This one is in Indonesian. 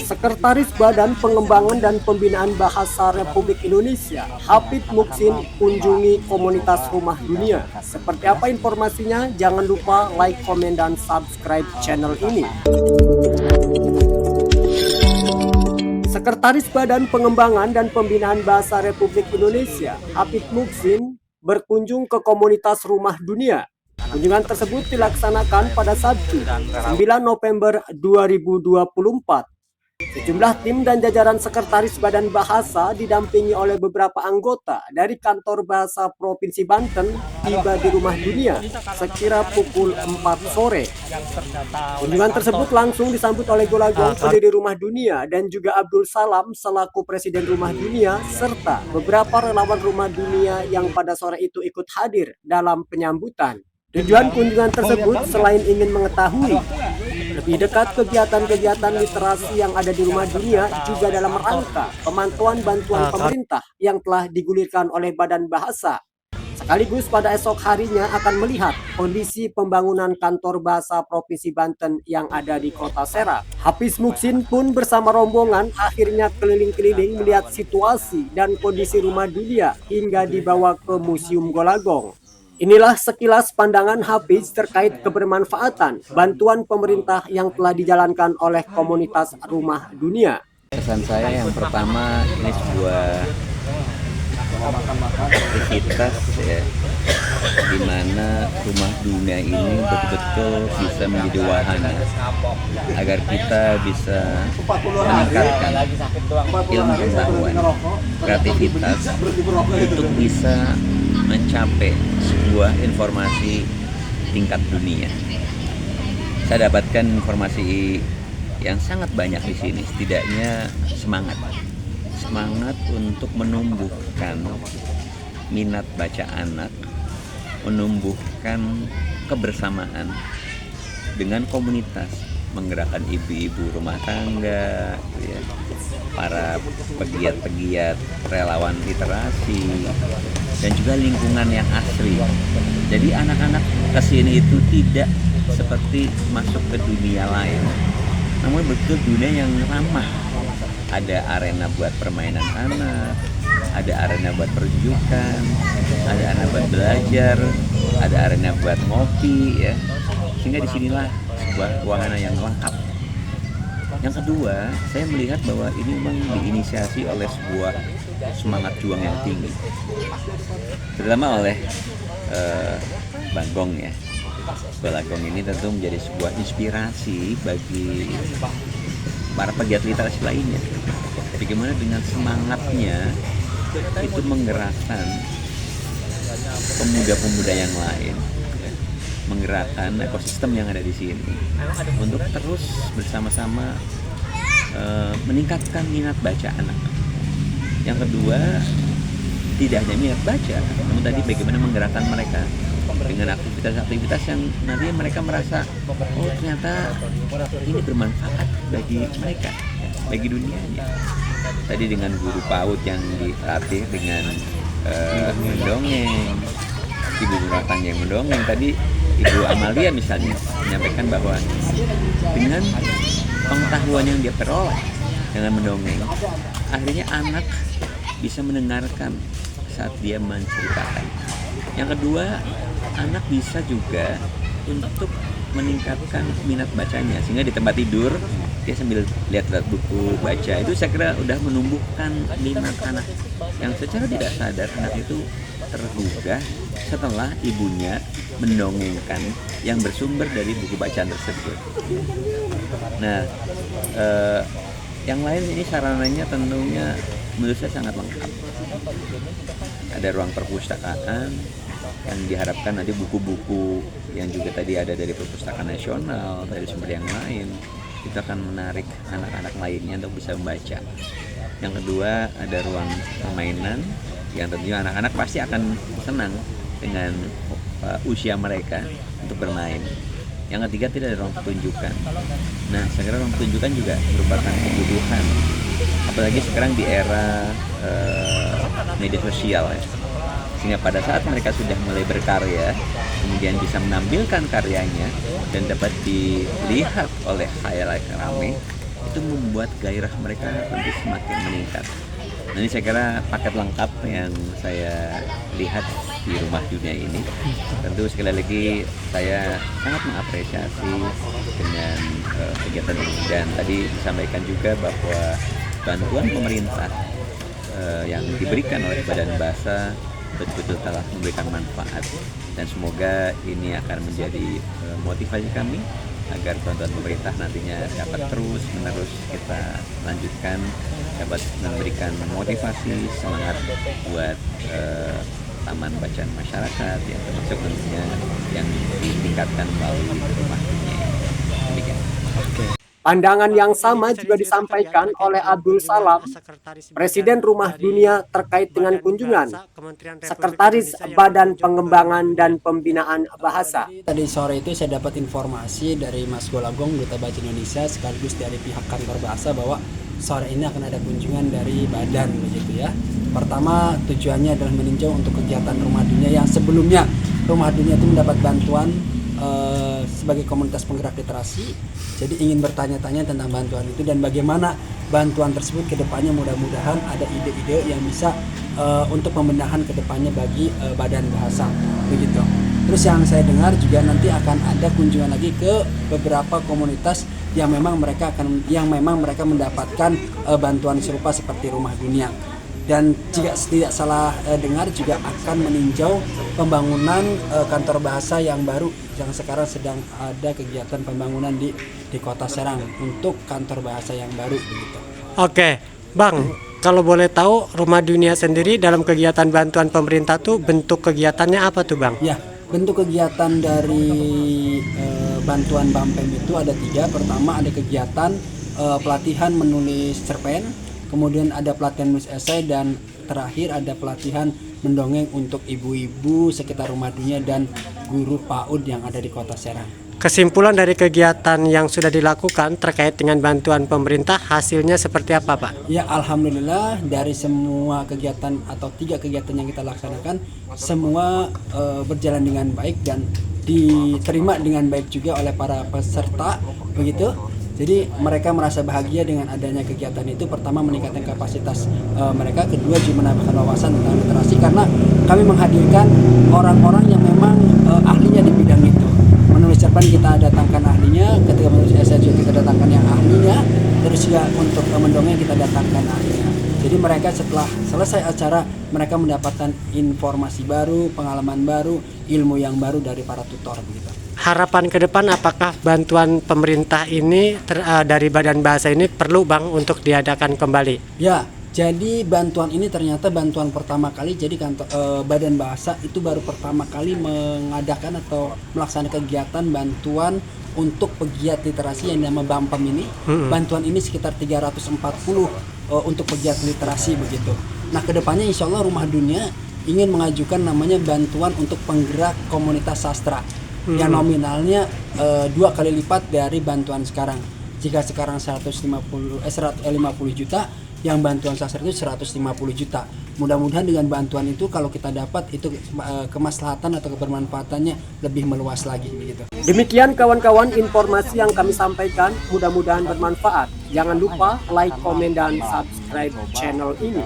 Sekretaris Badan Pengembangan dan Pembinaan Bahasa Republik Indonesia, Hafid Muhsin, kunjungi komunitas Rumah Dunia. Seperti apa informasinya? Jangan lupa like, komen, dan subscribe channel ini. Sekretaris Badan Pengembangan dan Pembinaan Bahasa Republik Indonesia, Hafid Muhsin, berkunjung ke komunitas Rumah Dunia. Kunjungan tersebut dilaksanakan pada Sabtu, 9 November 2024. Sejumlah tim dan jajaran Sekretaris Badan Bahasa didampingi oleh beberapa anggota dari Kantor Bahasa Provinsi Banten tiba di Rumah Dunia sekira pukul 4 sore. Kunjungan tersebut langsung disambut oleh Golagong, pendiri Rumah Dunia, dan juga Abdul Salam selaku Presiden Rumah Dunia, serta beberapa relawan Rumah Dunia yang pada sore itu ikut hadir dalam penyambutan. Tujuan kunjungan tersebut selain ingin mengetahui lebih dekat kegiatan-kegiatan literasi yang ada di Rumah Dunia, juga dalam rangka pemantauan bantuan pemerintah yang telah digulirkan oleh Badan Bahasa. Sekaligus pada esok harinya akan melihat kondisi pembangunan kantor bahasa Provinsi Banten yang ada di Kota Serang. Hafid Muhsin pun bersama rombongan akhirnya keliling-keliling melihat situasi dan kondisi Rumah Dunia hingga dibawa ke Museum Golagong. Inilah sekilas pandangan Hafiz terkait kebermanfaatan bantuan pemerintah yang telah dijalankan oleh komunitas Rumah Dunia. Pesan saya yang pertama, ini sebuah aktivitas ya, di mana Rumah Dunia ini betul-betul bisa menjadi wahana agar kita bisa meningkatkan ilmu pengetahuan, kreativitas untuk bisa mencapai sebuah informasi tingkat dunia. Saya dapatkan informasi yang sangat banyak di sini, setidaknya semangat untuk menumbuhkan minat baca anak, menumbuhkan kebersamaan dengan komunitas, menggerakkan ibu-ibu rumah tangga, ya, para pegiat-pegiat relawan literasi, dan juga lingkungan yang asri. Jadi anak-anak kesini itu tidak seperti masuk ke dunia lain, namun betul dunia yang ramah. Ada arena buat permainan anak, ada arena buat pertunjukan, ada arena buat belajar, ada arena buat ngopi, ya. Sehingga disinilah sebuah wahana yang lengkap. Yang kedua, saya melihat bahwa ini memang diinisiasi oleh sebuah semangat juang yang tinggi, terutama oleh Bagong, ya. Golagong ini tentu menjadi sebuah inspirasi bagi para pegiat literasi lainnya. Bagaimana dengan semangatnya itu menggerakkan pemuda-pemuda yang lain, ya, menggerakkan ekosistem yang ada di sini untuk terus bersama-sama meningkatkan minat baca anak. Yang kedua, tidak hanya minat baca, namun tadi bagaimana menggerakkan mereka dengan aktivitas-aktivitas yang nanti mereka merasa, oh ternyata ini bermanfaat bagi mereka, bagi dunianya. Tadi dengan guru PAUD yang dilatih dengan mendongeng, ibu rumah tangga yang mendongeng. Tadi Ibu Amalia misalnya menyampaikan bahwa dengan pengetahuan yang dia peroleh dengan mendongeng, akhirnya anak bisa mendengarkan saat dia menceritakan. Yang kedua, anak bisa juga untuk meningkatkan minat bacanya, sehingga di tempat tidur dia sambil lihat buku baca. Itu saya kira udah menumbuhkan minat anak yang secara tidak sadar anak itu tergugah setelah ibunya mendongengkan yang bersumber dari buku bacaan tersebut. Nah, yang lain ini sarananya tentunya menurut saya sangat lengkap. Ada ruang perpustakaan yang diharapkan nanti buku-buku yang juga tadi ada dari Perpustakaan Nasional, dari sumber yang lain, itu akan menarik anak-anak lainnya untuk bisa membaca. Yang kedua, ada ruang permainan yang tentunya anak-anak pasti akan senang dengan usia mereka untuk bermain. Yang ketiga, tidak ada ruang pertunjukan. Nah, saya kira ruang pertunjukan juga merupakan kebutuhan, apalagi sekarang di era media sosial, ya. Sehingga pada saat mereka sudah mulai berkarya, kemudian bisa menampilkan karyanya dan dapat dilihat oleh khalayak ramai, itu membuat gairah mereka tentu semakin meningkat. Nah, ini saya kira paket lengkap yang saya lihat di Rumah Dunia ini. Tentu sekali lagi saya sangat mengapresiasi dengan kegiatan ini, dan tadi disampaikan juga bahwa bantuan pemerintah yang diberikan oleh Badan Bahasa betul-betul telah memberikan manfaat, dan semoga ini akan menjadi motivasi kami agar bantuan pemerintah nantinya dapat terus menerus kita lanjutkan, dapat memberikan motivasi semangat buat taman bacaan masyarakat yang termasuk tentunya yang ditingkatkan melalui Rumah Dunia ini. Demikian. Pandangan yang sama juga disampaikan oleh Abdul Salam, Presiden Rumah Dunia terkait dengan kunjungan Sekretaris Badan Pengembangan dan Pembinaan Bahasa. Tadi sore itu saya dapat informasi dari Mas Golagong, Duta Bahasa Indonesia, sekaligus dari pihak kantor bahasa bahwa sore ini akan ada kunjungan dari Badan, begitu ya. Pertama, tujuannya adalah meninjau untuk kegiatan Rumah Dunia yang sebelumnya Rumah Dunia itu mendapat bantuan sebagai komunitas penggerak literasi. Jadi ingin bertanya-tanya tentang bantuan itu dan bagaimana bantuan tersebut ke depannya, mudah-mudahan ada ide-ide yang bisa untuk pembenahan ke depannya bagi Badan Bahasa, begitu. Terus yang saya dengar juga nanti akan ada kunjungan lagi ke beberapa komunitas yang memang mereka mendapatkan bantuan serupa seperti Rumah Dunia. Dan jika tidak salah dengar juga akan meninjau pembangunan kantor bahasa yang baru yang sekarang sedang ada kegiatan pembangunan di Kota Serang untuk kantor bahasa yang baru, begitu. Oke, Bang, kalau boleh tahu Rumah Dunia sendiri dalam kegiatan bantuan pemerintah tuh bentuk kegiatannya apa tuh, Bang? Ya, bentuk kegiatan dari bantuan BAMPEM itu ada 3. Pertama ada kegiatan pelatihan menulis cerpen, kemudian ada pelatihan menulis esai, dan terakhir ada pelatihan mendongeng untuk ibu-ibu sekitar Rumah Dunia dan guru PAUD yang ada di Kota Serang. Kesimpulan dari kegiatan yang sudah dilakukan terkait dengan bantuan pemerintah, hasilnya seperti apa, Pak? Ya, alhamdulillah dari semua kegiatan atau 3 kegiatan yang kita laksanakan semua berjalan dengan baik dan diterima dengan baik juga oleh para peserta, begitu. Jadi mereka merasa bahagia dengan adanya kegiatan itu. Pertama, meningkatkan kapasitas mereka, kedua juga menambahkan wawasan tentang literasi karena kami menghadirkan orang-orang yang memang ahlinya di bidang itu. Menulis cerpen kita datangkan ahlinya, ketika menulis esai juga kita datangkan yang ahlinya, terus juga untuk mendongeng kita datangkan ahlinya. Jadi mereka setelah selesai acara mereka mendapatkan informasi baru, pengalaman baru, ilmu yang baru dari para tutor, begitu. Harapan ke depan, apakah bantuan pemerintah ini dari Badan Bahasa ini perlu, Bang, untuk diadakan kembali? Ya, jadi bantuan ini ternyata bantuan pertama kali. Jadi Badan Bahasa itu baru pertama kali mengadakan atau melaksanakan kegiatan bantuan untuk pegiat literasi yang nama BAMPEM ini. Bantuan ini sekitar 340 untuk pegiat literasi, begitu. Nah, kedepannya insya Allah Rumah Dunia ingin mengajukan namanya bantuan untuk penggerak komunitas sastra yang nominalnya 2 kali lipat dari bantuan sekarang. Jika sekarang 150 juta, yang bantuan sastra itu 150 juta. Mudah-mudahan dengan bantuan itu kalau kita dapat itu kemaslahatan atau kebermanfaatannya lebih meluas lagi, begitu. Demikian kawan-kawan informasi yang kami sampaikan, mudah-mudahan bermanfaat. Jangan lupa like, komen, dan subscribe channel ini.